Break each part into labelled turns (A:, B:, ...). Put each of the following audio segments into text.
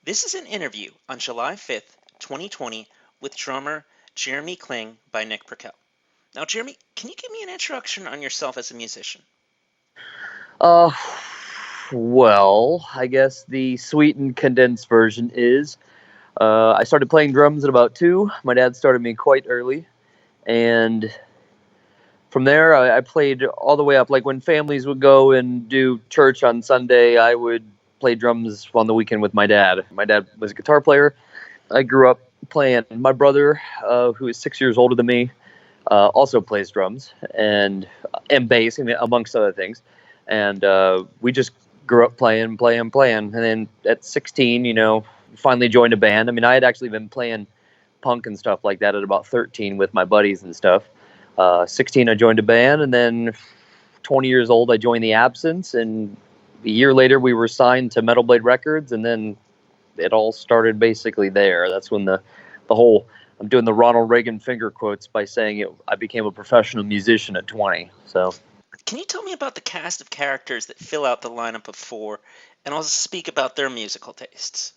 A: This is an interview on July 5th, 2020 with drummer Jeramie Kling by Nick Perkel. Now, Jeramie, can you give me an introduction on yourself as a musician?
B: Uh, I guess the sweetened condensed version is I started playing drums at about 2. My dad started me quite early, and from there I played all the way up. Like when families would go and do church on Sunday, I would play drums on the weekend with my dad. My dad was a guitar player. I grew up playing. My brother, who is 6 years older than me, also plays drums and bass, amongst other things. And we just grew up playing. And then at 16, finally joined a band. I mean, I had actually been playing punk and stuff like that at about 13 with my buddies and stuff. 16, I joined a band, and then 20 years old, I joined the Absence. And a year later, we were signed to Metal Blade Records, and then it all started basically there. That's when the whole, I'm doing the Ronald Reagan finger quotes by saying I became a professional musician at 20. So,
A: Can you tell me about the cast of characters that fill out the lineup of FORE, and also speak about their musical tastes?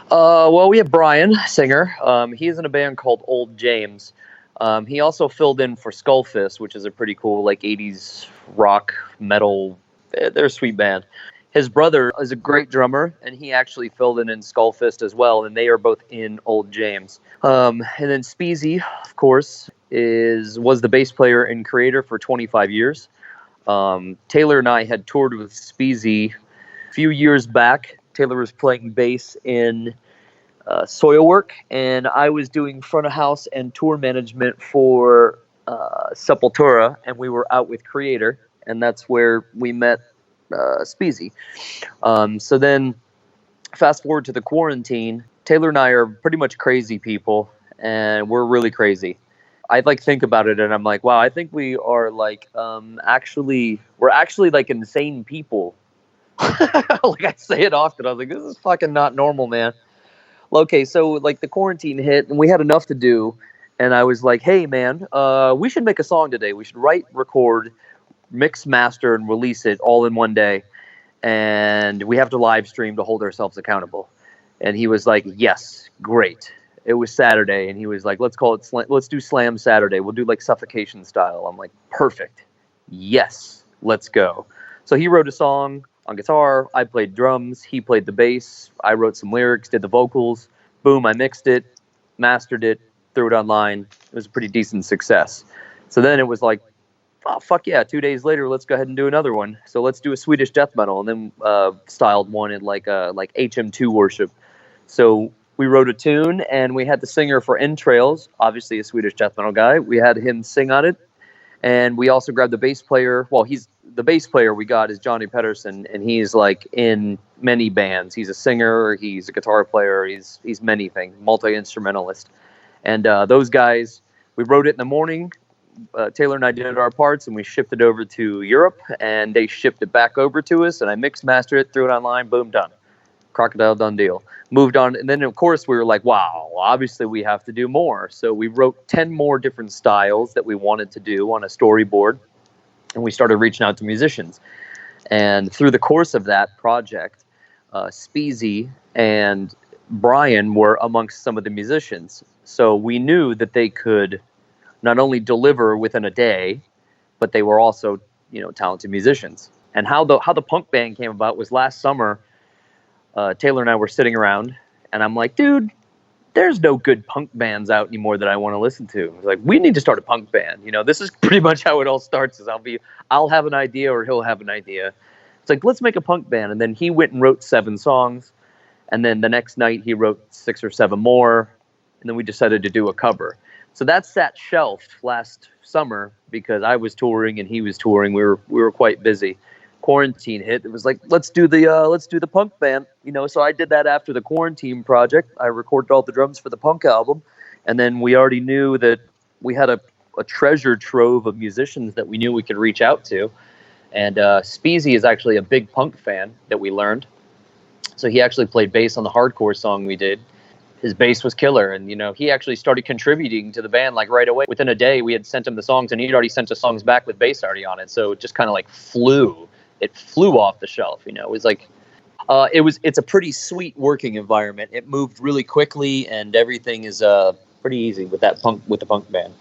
B: we have Brian, singer. He's in a band called Old James. He also filled in for Skullfist, which is a pretty cool, like, 80s rock, metal. They're a sweet band. His brother is a great drummer, and he actually filled in Skullfist as well, and they are both in Old James. And then Speesy, of course, was the bass player in Kreator for 25 years. Taylor and I had toured with Speesy a few years back. Taylor was playing bass in Soilwork, and I was doing front of house and tour management for Sepultura, and we were out with Kreator, and that's where we met Speesy. So then, fast forward to the quarantine, Taylor and I are pretty much crazy people, and we're really crazy. I think about it, and I'm like, wow, I think we are we're actually like insane people. Like I say it often, I was like, this is fucking not normal, man. Well, okay, so like the quarantine hit, and we had enough to do, and I was like, hey, man, we should make a song today. We should write, record, mix, master, and release it all in one day, and we have to live stream to hold ourselves accountable. And he was like, yes, great. It was Saturday, and he was like, let's do Slam Saturday. We'll do like Suffocation style. I'm like, perfect. Yes, let's go. So he wrote a song on guitar. I played drums. He played the bass. I wrote some lyrics, did the vocals. Boom, I mixed it, mastered it, threw it online. It was a pretty decent success. So then it was like, oh, fuck yeah, 2 days later, let's go ahead and do another one. So let's do a Swedish death metal, and then styled one in like HM2 worship. So we wrote a tune, and we had the singer for Entrails, obviously a Swedish death metal guy. We had him sing on it, and we also grabbed the bass player. Well, the bass player we got is Johnny Pedersen, and he's like in many bands. He's a singer, he's a guitar player, he's many things, multi-instrumentalist. And those guys, we wrote it in the morning. Taylor and I did our parts, and we shipped it over to Europe, and they shipped it back over to us, and I mixed, mastered it, threw it online, boom, done. Crocodile done deal. Moved on, and then of course we were like, wow, obviously we have to do more. So we wrote 10 more different styles that we wanted to do on a storyboard, and we started reaching out to musicians. And through the course of that project, Speesy and Brian were amongst some of the musicians. So we knew that they could not only deliver within a day, but they were also, talented musicians. And how the punk band came about was last summer. Taylor and I were sitting around, and I'm like, dude, there's no good punk bands out anymore that I want to listen to. I was like, we need to start a punk band. This is pretty much how it all starts. Is I'll have an idea, or he'll have an idea. It's like, let's make a punk band. And then he went and wrote 7 songs, and then the next night he wrote 6 or 7 more, and then we decided to do a cover. So that sat shelved last summer because I was touring and he was touring. We were quite busy. Quarantine hit. It was like, let's do the punk band. So I did that after the quarantine project. I recorded all the drums for the punk album, and then we already knew that we had a treasure trove of musicians that we knew we could reach out to. And Speesy is actually a big punk fan that we learned. So he actually played bass on the hardcore song we did. His bass was killer, and he actually started contributing to the band like right away. Within a day, we had sent him the songs, and he'd already sent the songs back with bass already on it. So it just kind of like flew. It flew off the shelf. It was like It's a pretty sweet working environment. It moved really quickly, and everything is pretty easy with the punk band.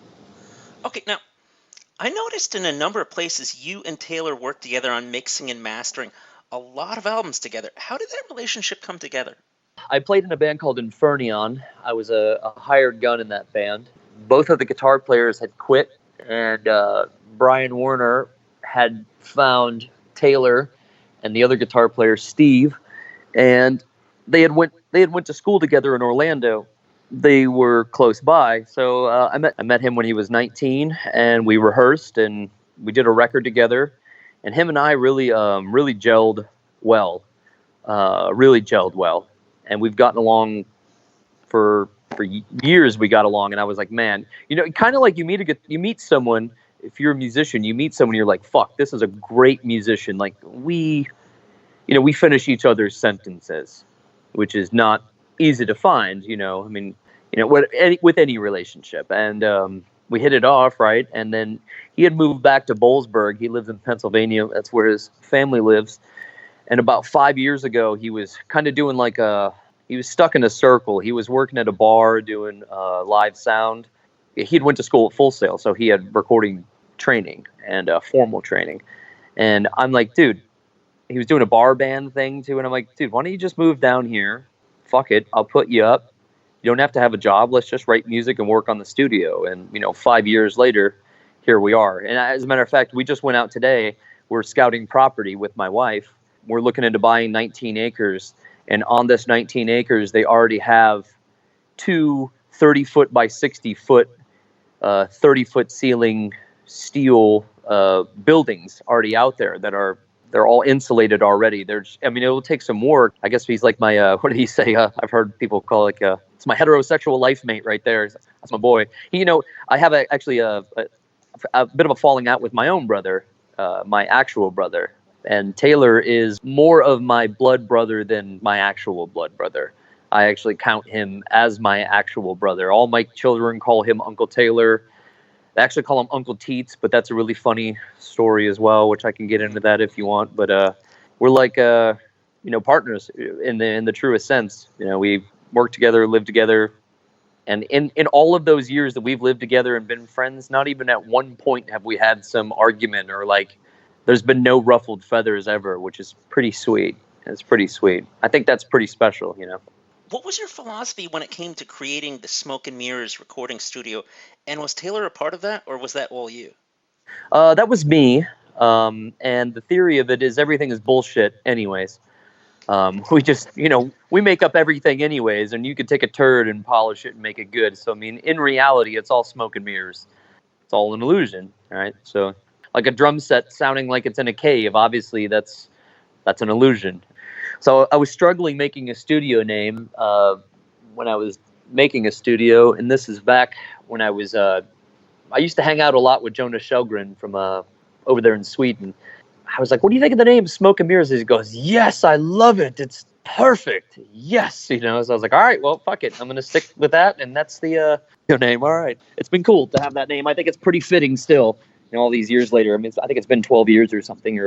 A: Okay, now I noticed in a number of places you and Taylor worked together on mixing and mastering a lot of albums together. How did that relationship come together?
B: I played in a band called Infernion. I was a hired gun in that band. Both of the guitar players had quit, and Brian Warner had found Taylor and the other guitar player, Steve, and they had went to school together in Orlando. They were close by, so I met him when he was 19, and we rehearsed and we did a record together. And him and I really gelled well, and we've gotten along for years. We got along, and I was like, man, kind of like you meet someone. If you're a musician, you meet someone, you're like, fuck, this is a great musician. Like we finish each other's sentences, which is not easy to find. I mean, with any relationship, and we hit it off, right? And then he had moved back to Boalsburg. He lives in Pennsylvania. That's where his family lives. And about 5 years ago, he was kind of doing he was stuck in a circle. He was working at a bar doing live sound. He'd went to school at Full Sail, so he had recording training and formal training. And I'm like, dude, he was doing a bar band thing too. And I'm like, dude, why don't you just move down here? Fuck it. I'll put you up. You don't have to have a job. Let's just write music and work on the studio. And, 5 years later, here we are. And as a matter of fact, we just went out today. We're scouting property with my wife. We're looking into buying 19 acres. And on this 19 acres, they already have two 30-foot by 60-foot, 30-foot ceiling steel buildings already out there they're all insulated already. It will take some work. I guess he's like my, what did he say? I've heard people call it's my heterosexual life mate right there. That's my boy. I have actually a bit of a falling out with my own brother, my actual brother. And Taylor is more of my blood brother than my actual blood brother. I actually count him as my actual brother. All my children call him Uncle Taylor. They actually call him Uncle Teets, but that's a really funny story as well, which I can get into that if you want. But we're like, partners in the truest sense. We work together, live together. And in all of those years that we've lived together and been friends, not even at one point have we had some argument or there's been no ruffled feathers ever, which is pretty sweet. It's pretty sweet. I think that's pretty special.
A: What was your philosophy when it came to creating the Smoke and Mirrors recording studio? And was Taylor a part of that, or was that all you?
B: That was me. And the theory of it is everything is bullshit anyways. We just, we make up everything anyways, and you could take a turd and polish it and make it good. So, in reality, it's all smoke and mirrors. It's all an illusion, right? So, like a drum set sounding like it's in a cave, obviously that's an illusion. So I was struggling making a studio name when I was making a studio, and this is back when I used to hang out a lot with Jonas Shelgren from over there in Sweden. I was like, what do you think of the name Smoke and Mirrors? He goes, yes, I love it. It's perfect. Yes. So I was like, all right, well, fuck it. I'm going to stick with that. And that's the name. All right. It's been cool to have that name. I think it's pretty fitting still, all these years later. I think it's been 12 years or something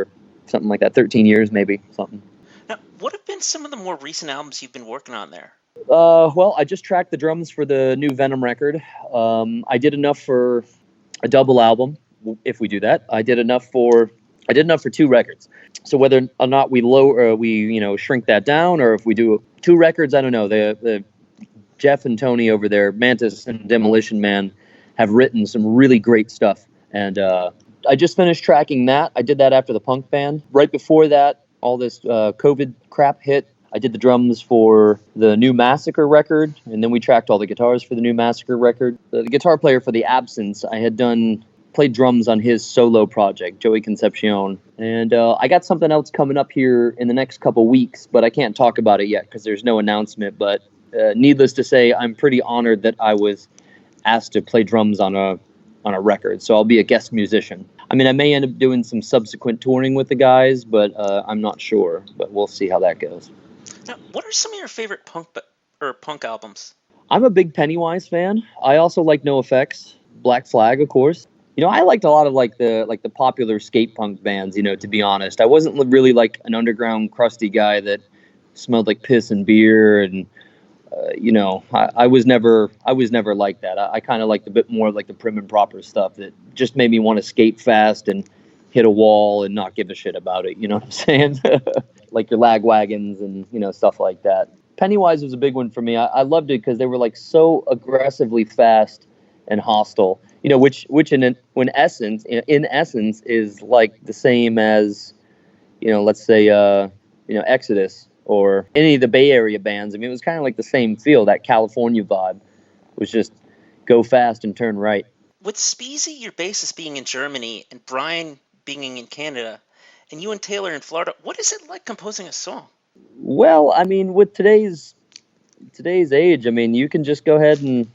B: like that. 13 years, maybe something.
A: Now, what have been some of the more recent albums you've been working on there?
B: Well, I just tracked the drums for the new Venom record. I did enough for a double album, if we do that. I did enough for 2 records. So whether or not we shrink that down, or if we do 2 records, I don't know. The Jeff and Tony over there, Mantis and Demolition Man, have written some really great stuff. And I just finished tracking that. I did that after the punk band. Right before that, all this COVID crap hit. I did the drums for the new Massacre record, and then we tracked all the guitars for the new Massacre record. The guitar player for The Absence, I had played drums on his solo project, Joey Concepcion. And I got something else coming up here in the next couple weeks, but I can't talk about it yet because there's no announcement. But needless to say, I'm pretty honored that I was asked to play drums on a record. So I'll be a guest musician. I may end up doing some subsequent touring with the guys, but I'm not sure. But we'll see how that goes.
A: Now, what are some of your favorite punk albums?
B: I'm a big Pennywise fan. I also like NoFX, Black Flag, of course. I liked a lot of the popular skate punk bands. To be honest, I wasn't really like an underground crusty guy that smelled like piss and beer, and I was never like that. I kind of liked a bit more like the prim and proper stuff that just made me want to skate fast and hit a wall and not give a shit about it. You know what I'm saying? Like your lag wagons and stuff like that. Pennywise was a big one for me. I loved it because they were like so aggressively fast and hostile. Which in essence is like the same as let's say Exodus or any of the Bay Area bands. I mean, it was kind of like the same feel. That California vibe was just go fast and turn right.
A: With Speesy, your bassist being in Germany, and Brian being in Canada, and you and Taylor in Florida, what is it like composing a song?
B: Well, I mean, with today's age, I mean, you can just go ahead and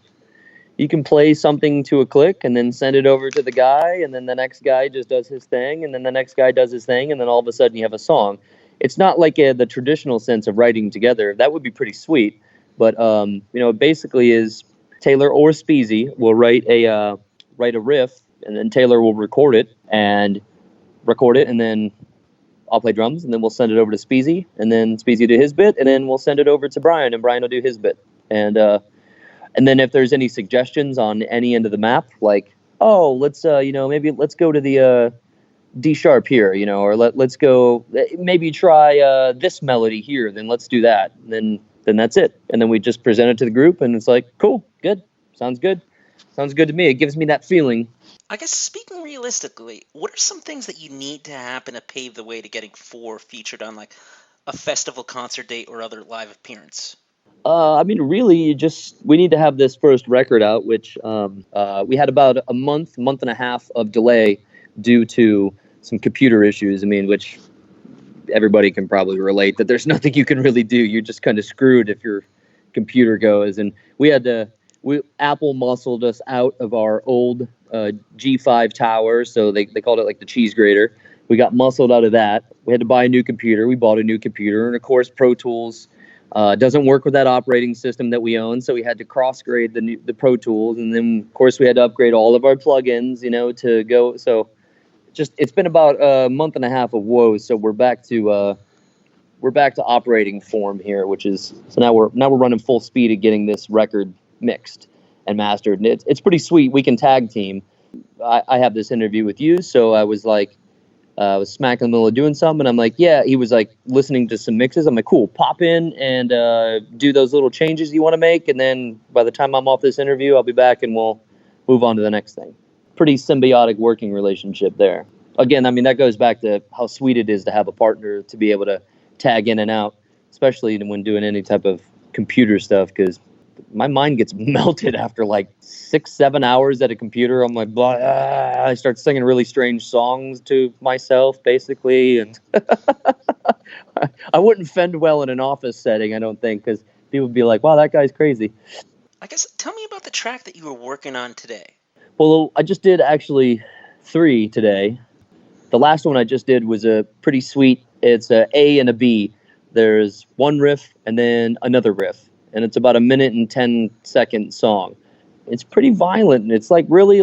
B: you can play something to a click and then send it over to the guy, and then the next guy just does his thing, and then the next guy does his thing, and then all of a sudden you have a song. It's not like the traditional sense of writing together. That would be pretty sweet, but it basically is Taylor or Speesy will write a riff, and then Taylor will record it, and then I'll play drums, and then we'll send it over to Speesy, and then Speesy will do his bit, and then we'll send it over to Brian, and Brian will do his bit, and then if there's any suggestions on any end of the map, like, oh, let's maybe let's go to the D sharp here, or let's go maybe try this melody here, then let's do that. Then that's it. And then we just present it to the group, and it's like, cool, good, sounds good to me. It gives me that feeling.
A: I guess speaking realistically, what are some things that you need to happen to pave the way to getting FORE featured on like a festival concert date or other live appearance?
B: I mean, really, we need to have this first record out, which we had about a month and a half of delay due to some computer issues. I mean, which everybody can probably relate that there's nothing you can really do. You're just kind of screwed if your computer goes. And Apple muscled us out of our old G5 tower, so they called it like the cheese grater. We got muscled out of that. We had to buy a new computer. We bought a new computer, and of course, Pro Tools doesn't work with that operating system that we own, so we had to cross-grade the Pro Tools, and then of course we had to upgrade all of our plugins, to go. So it's been about a month and a half of woes. So we're back to operating form here, which is so now we're running full speed at getting this record mixed and mastered, and it's pretty sweet. We can tag team. I have this interview with you, so I was like. I was smack in the middle of doing something, and I'm like, yeah. He was like listening to some mixes. I'm like, cool, pop in and do those little changes you want to make, and then by the time I'm off this interview, I'll be back and we'll move on to the next thing. Pretty symbiotic working relationship there. Again, I mean, that goes back to how sweet it is to have a partner to be able to tag in and out, especially when doing any type of computer stuff, because my mind gets melted after like 6-7 hours at a computer. I'm like, blah, I start singing really strange songs to myself, basically, and I wouldn't fend well in an office setting, I don't think, because people would be like, wow, that guy's crazy.
A: I guess tell me about the track that you were working on today.
B: Well, I just did actually 3 today. The last one I just did was a pretty sweet. It's a A and a B. There's one riff and then another riff. And it's about a 1:10 song. It's pretty violent, and it's like really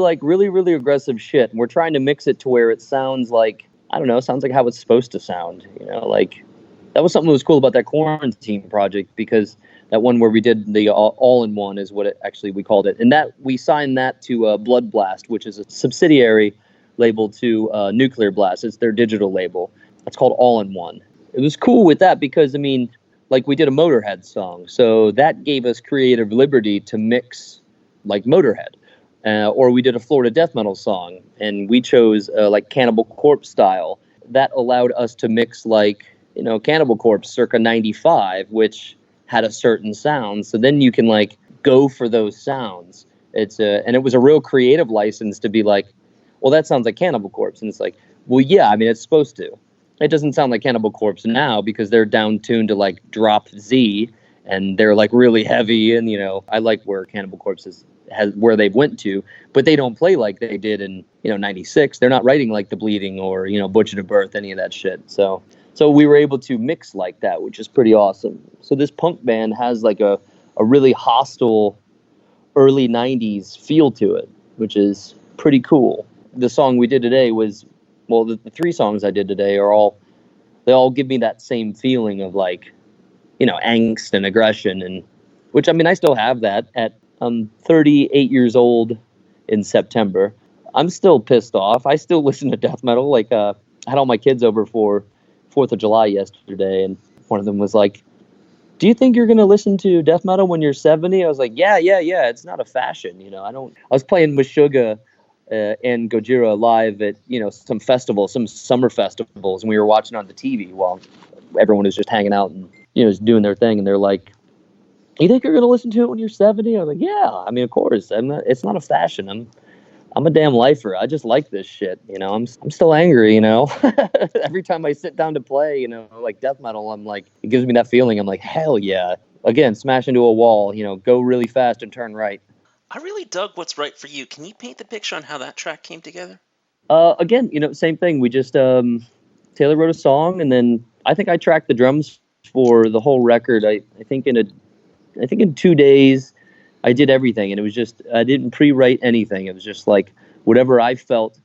B: aggressive shit. And we're trying to mix it to where it sounds like, I don't know, sounds like how it's supposed to sound. Like that was something that was cool about that Quarantine project, because that one where we did the all-in-one is what we called it. And that we signed that to Blood Blast, which is a subsidiary label to Nuclear Blast. It's their digital label. It's called All-in-One. It was cool with that because, I mean, like we did a Motorhead song, so that gave us creative liberty to mix like Motorhead, or we did a Florida death metal song, and we chose like Cannibal Corpse style. That allowed us to mix like Cannibal Corpse circa '95, which had a certain sound. So then you can like go for those sounds. And it was a real creative license to be like, well, that sounds like Cannibal Corpse, and it's like, well, yeah, I mean, it's supposed to. It doesn't sound like Cannibal Corpse now because they're down tuned to like drop Z, and they're like really heavy. And I like where Cannibal Corpse has where they went to, but they don't play like they did in '96. They're not writing like The Bleeding or Butcher to Birth, any of that shit. So we were able to mix like that, which is pretty awesome. So this punk band has like a really hostile early '90s feel to it, which is pretty cool. The song we did today was. Well, the 3 songs I did today they all give me that same feeling of like angst and aggression, and which, I mean, I still have that at 38 years old in September. I'm still pissed off. I still listen to death metal. Like, I had all my kids over for 4th of July yesterday, and one of them was like, "Do you think you're going to listen to death metal when you're 70?" I was like, yeah. It's not a fashion. I was playing with Suga and Gojira live at, some festivals, some summer festivals, and we were watching on the TV while everyone was just hanging out and, just doing their thing. And they're like, "You think you're going to listen to it when you're 70?" I was like, yeah, I mean, of course. It's not a fashion. I'm a damn lifer. I just like this shit. I'm still angry. Every time I sit down to play, like death metal, I'm like, it gives me that feeling. I'm like, hell yeah. Again, smash into a wall. Go really fast and turn right.
A: I really dug What's Right for You. Can you paint the picture on how that track came together?
B: Again, same thing. We just Taylor wrote a song, and then I think I tracked the drums for the whole record. I think in 2 days, I did everything, and it was just, I didn't pre-write anything. It was just like whatever I felt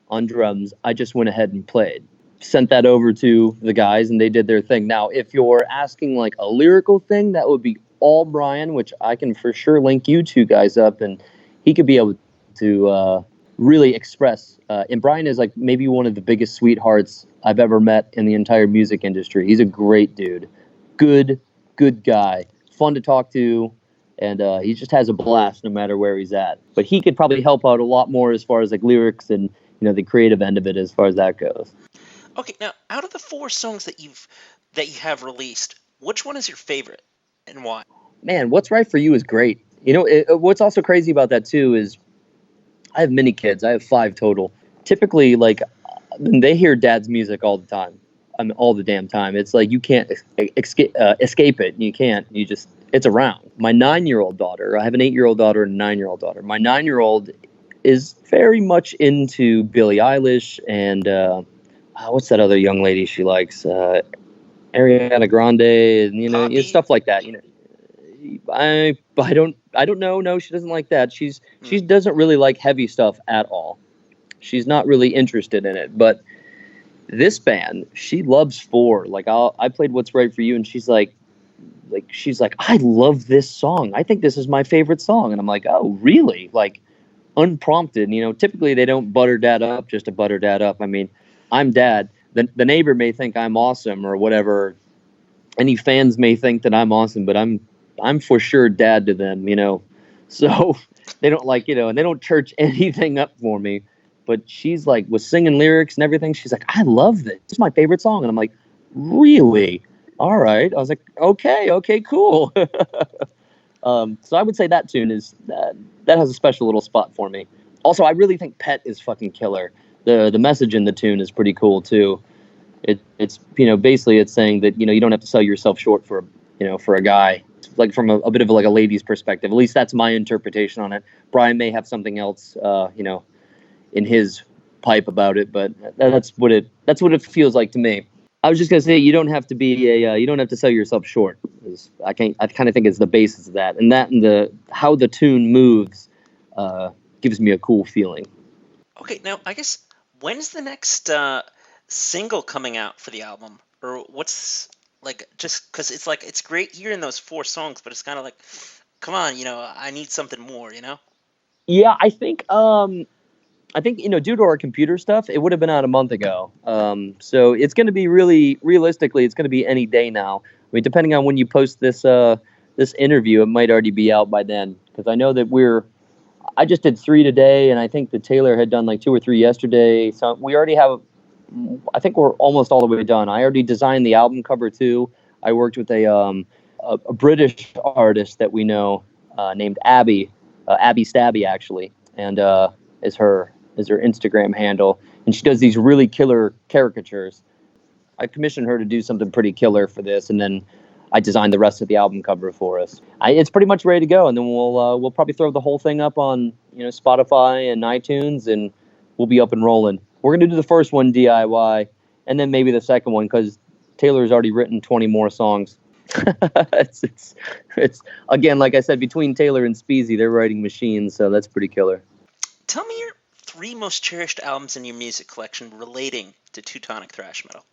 B: on drums, I just went ahead and played. Sent that over to the guys, and they did their thing. Now, if you're asking like a lyrical thing, that would be all Brian, which I can for sure link you two guys up, and he could be able to really express. And Brian is like maybe one of the biggest sweethearts I've ever met in the entire music industry. He's a great dude, good guy, fun to talk to, and he just has a blast no matter where he's at. But he could probably help out a lot more as far as like lyrics and the creative end of it as far as that goes.
A: Okay, now out of the 4 songs that you have released, which one is your favorite and why?
B: Man, What's Right for You is great. What's also crazy about that too is I have many kids. I have 5 total. Typically, like, they hear dad's music all the time. I mean, all the damn time. It's like you can't escape it. You can't. It's around. My 9-year-old daughter, I have an 8-year-old daughter and a 9-year-old daughter. My 9-year-old is very much into Billie Eilish and what's that other young lady she likes? Ariana Grande, and stuff like that. I don't know. No, she doesn't like that. She doesn't really like heavy stuff at all. She's not really interested in it. But this band, she loves FORE. Like, I played What's Right for You, and she's like, I love this song. I think this is my favorite song. And I'm like, oh, really? Like, unprompted. Typically they don't butter dad up just to butter dad up. I mean, I'm dad. The neighbor may think I'm awesome or whatever. Any fans may think that I'm awesome, but I'm for sure dad to them. So they don't like, and they don't church anything up for me. But she's like, was singing lyrics and everything. She's like, I love this. This is my favorite song. And I'm like, really? All right. I was like, okay, cool. So I would say that tune is that has a special little spot for me. Also, I really think Pet is fucking killer. The message in the tune is pretty cool too. It's basically it's saying that you don't have to sell yourself short for for a guy. Like from a bit of like a lady's perspective. At least that's my interpretation on it. Brian may have something else in his pipe about it, but that's what it feels like to me. I was just gonna say you don't have to be you don't have to sell yourself short. I kind of think it's the basis of that, and how the tune moves gives me a cool feeling.
A: Okay, now I guess when's the next single coming out for the album, or what's like just because it's like it's great hearing those 4 songs, but it's kind of like, come on, I need something more.
B: Yeah, I think due to our computer stuff, it would have been out a month ago. So it's going to be really realistically, it's going to be any day now. I mean, depending on when you post this interview, it might already be out by then. Because I know that I just did 3 today, and I think that Taylor had done like 2 or 3 yesterday. So we already have. I think we're almost all the way done. I already designed the album cover too. I worked with a British artist that we know named Abby Stabby actually, and is her Instagram handle, and she does these really killer caricatures. I commissioned her to do something pretty killer for this, and then I designed the rest of the album cover for us. It's pretty much ready to go, and then we'll probably throw the whole thing up on Spotify and iTunes, and we'll be up and rolling. We're gonna do the first one DIY, and then maybe the second one because Taylor's already written 20 more songs. it's again, like I said, between Taylor and Speesy, they're writing machines, so that's pretty killer.
A: Tell me your 3 most cherished albums in your music collection relating to Teutonic thrash metal.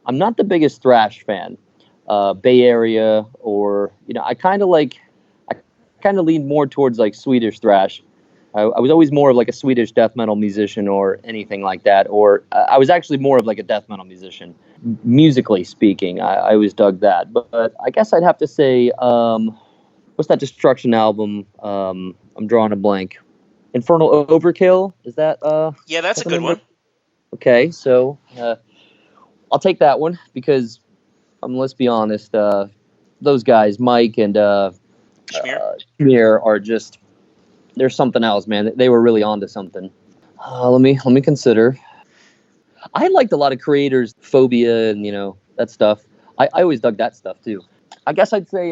B: I'm not the biggest thrash fan. Bay Area, or I kind of lean more towards like Swedish thrash. I was always more of like a Swedish death metal musician or anything like that, or I was actually more of like a death metal musician, musically speaking. I always dug that, but I guess I'd have to say, what's that Destruction album? I'm drawing a blank. Infernal Overkill, is that
A: Yeah, that's a good one.
B: Okay, so I'll take that one because let's be honest, those guys, Mike and
A: Schmear.
B: Schmear, are just, they're something else, man. They were really onto something. Let me consider. I liked a lot of Kreator's Phobia and that stuff. I always dug that stuff too. I guess I'd say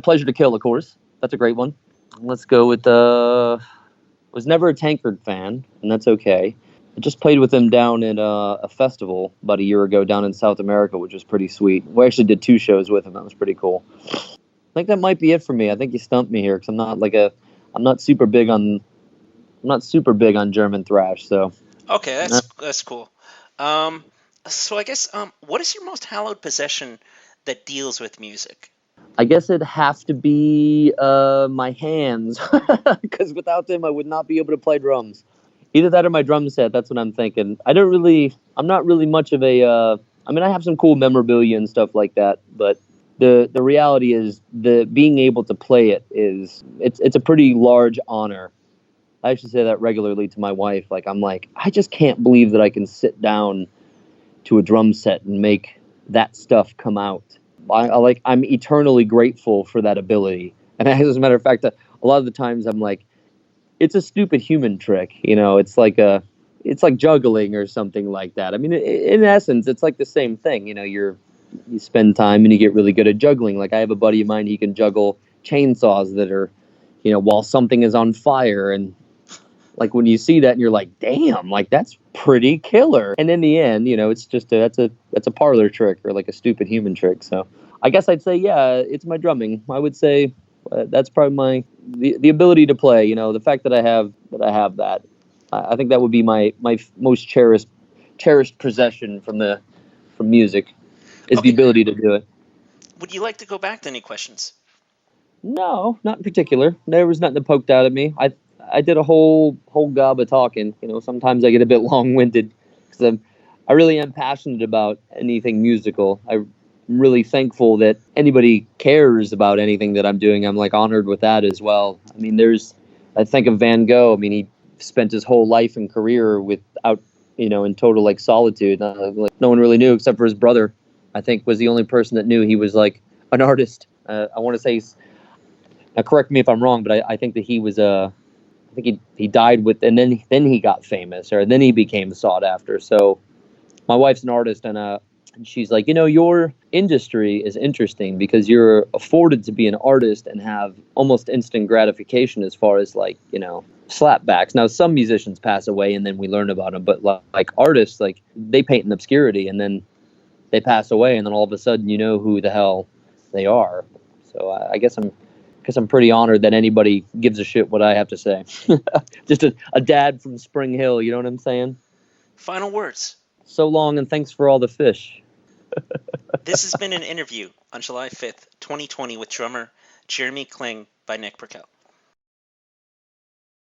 B: Pleasure to Kill, of course. That's a great one. Let's go with was never a Tankard fan, and that's okay. I just played with him down at a festival about a year ago down in South America, which was pretty sweet. We actually did 2 shows with him. That was pretty cool. I think that might be it for me. I think you stumped me here because I'm not super big on German thrash. So
A: Okay, that's cool. So I guess what is your most hallowed possession that deals with music?
B: I guess it'd have to be my hands, because without them I would not be able to play drums. Either that or my drum set. That's what I'm thinking. I'm not really much of a. I have some cool memorabilia and stuff like that, but the reality is the being able to play it's a pretty large honor. I actually say that regularly to my wife. I'm like, I just can't believe that I can sit down to a drum set and make that stuff come out. I'm eternally grateful for that ability. And as a matter of fact, a lot of the times I'm like, it's a stupid human trick. It's like juggling or something like that. I mean, in essence, it's like the same thing. You spend time and you get really good at juggling. Like I have a buddy of mine, he can juggle chainsaws that are, while something is on fire. And like when you see that and you're like, damn, like that's pretty killer. And in the end, it's just that's a parlor trick or like a stupid human trick. So I guess I'd say, yeah, it's my drumming. I would say that's probably the ability to play. The fact that I have that. I think that would be my most cherished possession from music is the
A: Okay,
B: ability to do it.
A: would you like to go back to any questions?
B: No, not in particular. There was nothing that poked out at me. I did a whole gob of talking. Sometimes I get a bit long winded because I really am passionate about anything musical. I'm really thankful that anybody cares about anything that I'm doing. I'm like honored with that as well. I mean, I think of Van Gogh. I mean, he spent his whole life and career without, in total like solitude. Like no one really knew except for his brother. I think was the only person that knew he was like an artist. I want to say. Now, correct me if I'm wrong, but I think that he was I think he died with, and then he got famous, or then he became sought after. So my wife's an artist, and she's like, your industry is interesting because you're afforded to be an artist and have almost instant gratification as far as like slapbacks. Now some musicians pass away and then we learn about them, but like artists, like they paint in obscurity and then they pass away, and then all of a sudden you know who the hell they are. So I guess I'm pretty honored that anybody gives a shit what I have to say. Just a dad from Spring Hill, you know what I'm saying?
A: Final words.
B: So long, and thanks for all the fish.
A: This has been an interview on July 5th, 2020 with drummer Jeramie Kling by Nick Burkell.